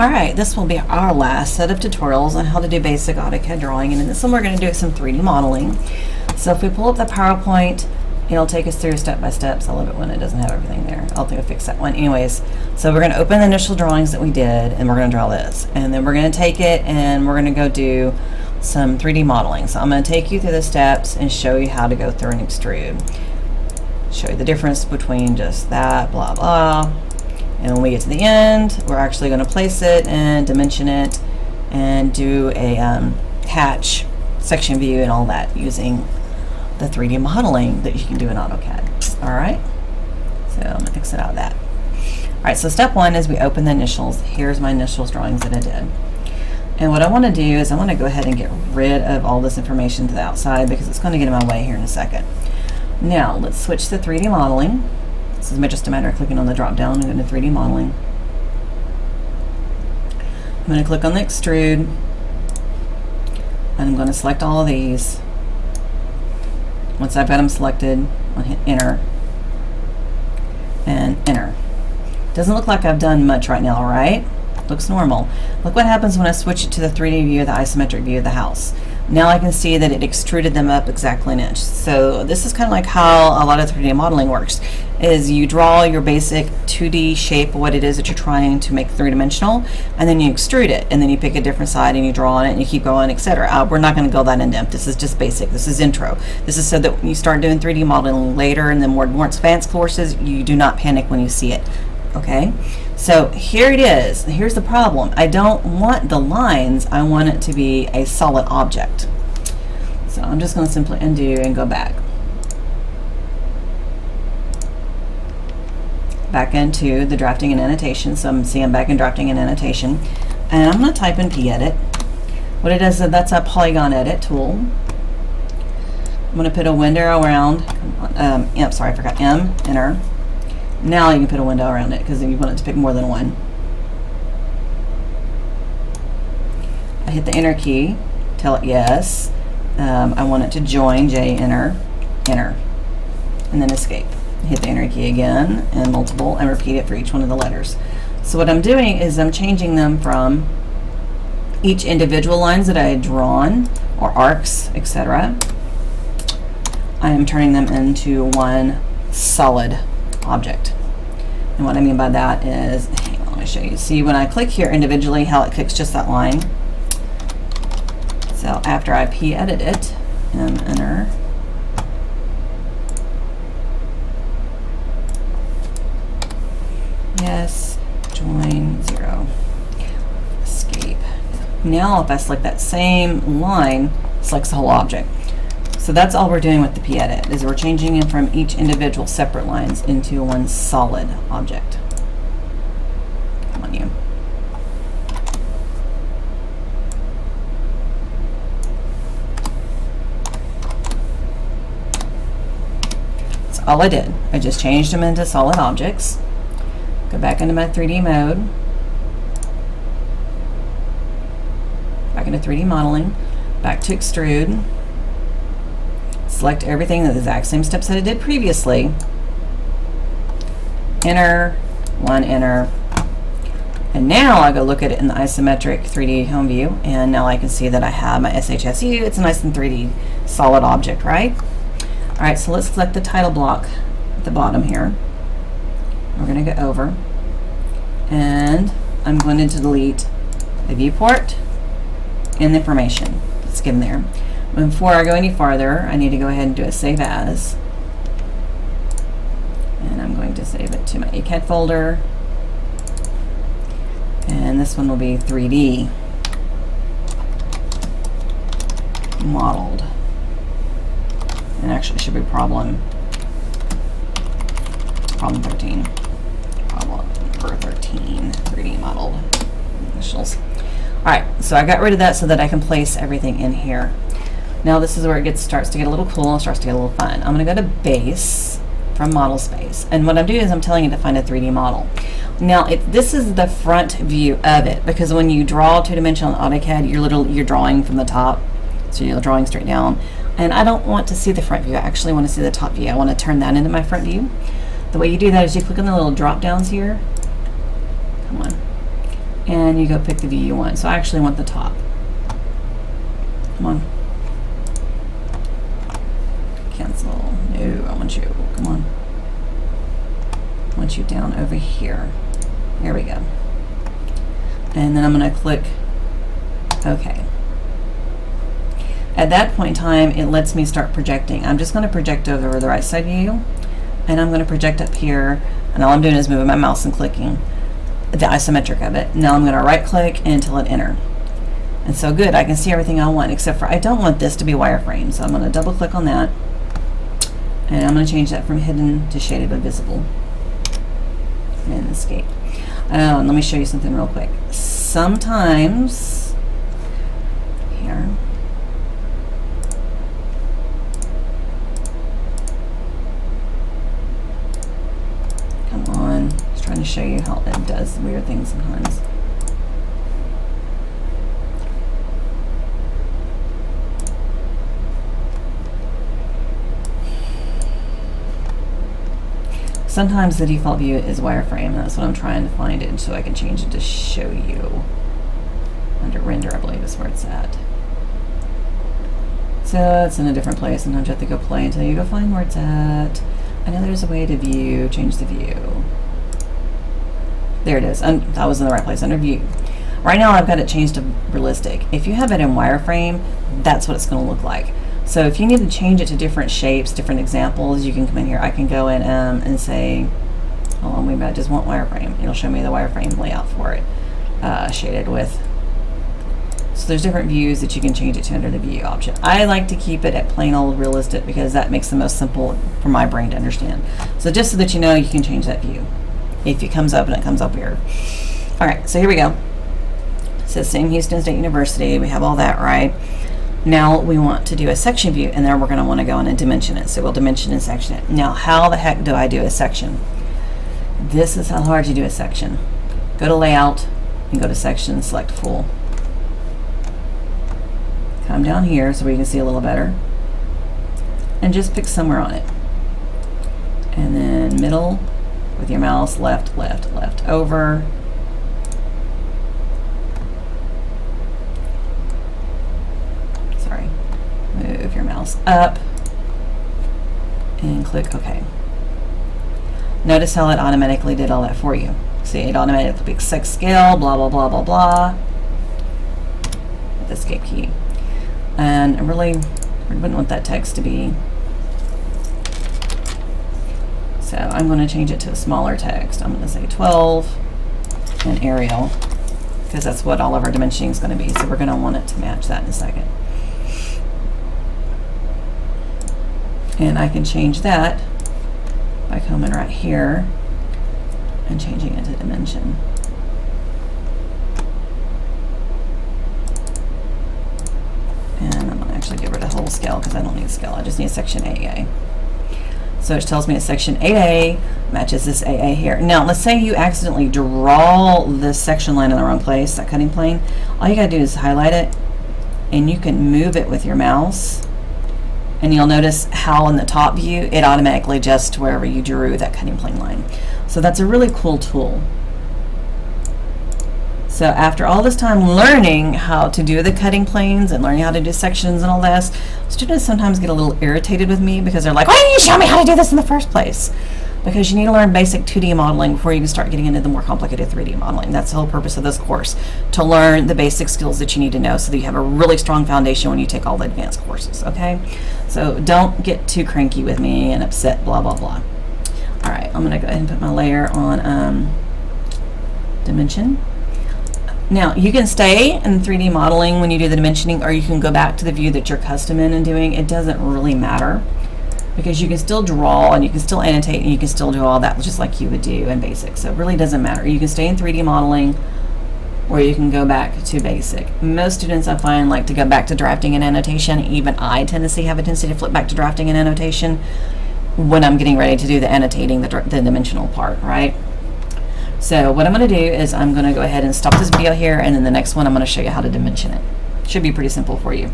Alright, this will be our last set of tutorials on how to do basic AutoCAD drawing, and in this one we're going to do some 3D modeling. So if we pull up the PowerPoint, it'll take us through step by steps. I love it when it doesn't have everything there. I'll think I'll fix that one. Anyways, so we're going to open the initial drawings that we did, and we're going to draw this. And then we're going to take it and we're going to go do some 3D modeling. So I'm going to take you through the steps and show you how to go through and extrude. Show you the difference between just that, blah, blah. And when we get to the end, we're actually going to place it and dimension it and do a hatch, section view, and all that using the 3D modeling that you can do in AutoCAD. All right, so I'm going to exit out of that. All right, so step one is we open the initials. Here's my initials drawings that I did. And what I want to do is I want to go ahead and get rid of all this information to the outside because it's going to get in my way here in a second. Now, let's switch to 3D modeling. This is just a matter of clicking on the drop down and going to 3D modeling. I'm going to click on the extrude, and I'm going to select all of these. Once I've got them selected, I'll hit enter and enter. Doesn't look like I've done much right now, right? Looks normal. Look what happens when I switch it to the 3D view, the isometric view of the house. Now I can see that it extruded them up exactly an inch. So this is kind of like how a lot of 3D modeling works, is you draw your basic 2D shape of what it is that you're trying to make three-dimensional, and then you extrude it, and then you pick a different side and you draw on it and you keep going, etc. We're not going to go that in depth. This is just basic. This is intro. This is so that when you start doing 3D modeling later and then more advanced courses, you do not panic when you see it. Okay? So here it is. Here's the problem. I don't want the lines. I want it to be a solid object. So I'm just going to simply undo and go back. Back into the drafting and annotation. So I'm back in drafting and annotation. And I'm going to type in P-Edit. What it does is that's a polygon edit tool. I'm going to put a window around. Sorry, I forgot M, enter. Now you can put a window around it because you want it to pick more than one. I hit the enter key, tell it yes. I want it to join, J, enter, enter, and then escape. Hit the enter key again and multiple and repeat it for each one of the letters. So what I'm doing is I'm changing them from each individual lines that I had drawn or arcs, etc. I am turning them into one solid object. And what I mean by that is, hang on, let me show you. See, when I click here individually, how it clicks just that line. So after I P-edit it and enter, yes, join, 0, escape. Now if I select that same line, it selects the whole object. So that's all we're doing with the P-Edit, is we're changing it from each individual separate lines into one solid object. Come on, you. That's all I did. I just changed them into solid objects. Go back into my 3D mode. Back into 3D modeling. Back to extrude. Select everything, the exact same steps that I did previously. Enter, one, enter. And now I go look at it in the isometric 3D home view, and now I can see that I have my SHSU. It's a nice and 3D solid object, right? All right, so let's select the title block at the bottom here. We're going to go over, and I'm going to delete the viewport and the information that's given there. Before I go any farther, I need to go ahead and do a save as. And I'm going to save it to my ACAD folder. And this one will be 3D modeled. And actually it should be problem 13. Problem number 13, 3D modeled initials. Alright, so I got rid of that so that I can place everything in here. Now this is where it starts to get a little cool and starts to get a little fun. I'm going to go to Base from Model Space. And what I'm doing is I'm telling it to find a 3D model. Now this is the front view of it, because when you draw two-dimensional AutoCAD, you're drawing from the top. So you're drawing straight down. And I don't want to see the front view. I actually want to see the top view. I want to turn that into my front view. The way you do that is you click on the little drop downs here. Come on. and you go pick the view you want. So I actually want the top. Come on. Cancel. No, I want you. Come on. I want you down over here. There we go. And then I'm going to click OK. At that point in time, it lets me start projecting. I'm just going to project over the right side view, and I'm going to project up here, and all I'm doing is moving my mouse and clicking the isometric of it. Now I'm going to right click and tell it enter. And so good, I can see everything I want, except for I don't want this to be wireframe. So I'm going to double click on that, and I'm going to change that from hidden to shaded but visible. And escape. Let me show you something real quick. Sometimes, here, come on, just trying to show you how it does weird things sometimes. Sometimes the default view is wireframe. That's what I'm trying to find it, so I can change it to show you. Under render, I believe is where it's at. So it's in a different place. Sometimes you have to go play until you go find where it's at. I know there's a way to view, change the view. There it is. I was in the right place, under view. Right now I've got it changed to realistic. If you have it in wireframe, that's what it's going to look like. So if you need to change it to different shapes, different examples, you can come in here. I can go in and say, hold on, wait a minute, I just want wireframe. It'll show me the wireframe layout for it, shaded with. So there's different views that you can change it to under the view option. I like to keep it at plain old realistic because that makes the most simple for my brain to understand. So just so that you know, you can change that view if it comes up and it comes up weird. All right, so here we go. It says Sam Houston State University. We have all that right. Now we want to do a section view, and then we're going to want to go in and dimension it. So we'll dimension and section it. Now, how the heck do I do a section? This is how hard you do a section. Go to layout and go to section, select full. Come down here so we can see a little better, and just pick somewhere on it. And then middle with your mouse, left, left, left, over. Move your mouse up and click OK. Notice how it automatically did all that for you. See, it automatically picks 6 scale, blah, blah, blah, blah, blah. Hit the escape key. And I really wouldn't want that text to be. So I'm going to change it to a smaller text. I'm going to say 12 and Arial, because that's what all of our dimensioning is going to be. So we're going to want it to match that in a second. And I can change that by coming right here and changing it to dimension. And I'm going to actually get rid of whole scale because I don't need scale. I just need section AA. So it tells me that section 8A matches this AA here. Now, let's say you accidentally draw this section line in the wrong place, that cutting plane. All you got to do is highlight it, and you can move it with your mouse. And you'll notice how in the top view, it automatically adjusts to wherever you drew that cutting plane line. So that's a really cool tool. So after all this time learning how to do the cutting planes and learning how to do sections and all this, students sometimes get a little irritated with me because they're like, why didn't you show me how to do this in the first place? Because you need to learn basic 2D modeling before you can start getting into the more complicated 3D modeling. That's the whole purpose of this course, to learn the basic skills that you need to know so that you have a really strong foundation when you take all the advanced courses, okay? So don't get too cranky with me and upset, blah, blah, blah. All right, I'm gonna go ahead and put my layer on dimension. Now, you can stay in 3D modeling when you do the dimensioning, or you can go back to the view that you're custom in and doing. It doesn't really matter, because you can still draw and you can still annotate and you can still do all that just like you would do in basic. So it really doesn't matter. You can stay in 3D modeling, or you can go back to basic. Most students, I find, like to go back to drafting and annotation. Even I tend to have a tendency to flip back to drafting and annotation when I'm getting ready to do the annotating, the dimensional part, right? So what I'm going to do is I'm going to go ahead and stop this video here, and then the next one I'm going to show you how to dimension it. Should be pretty simple for you.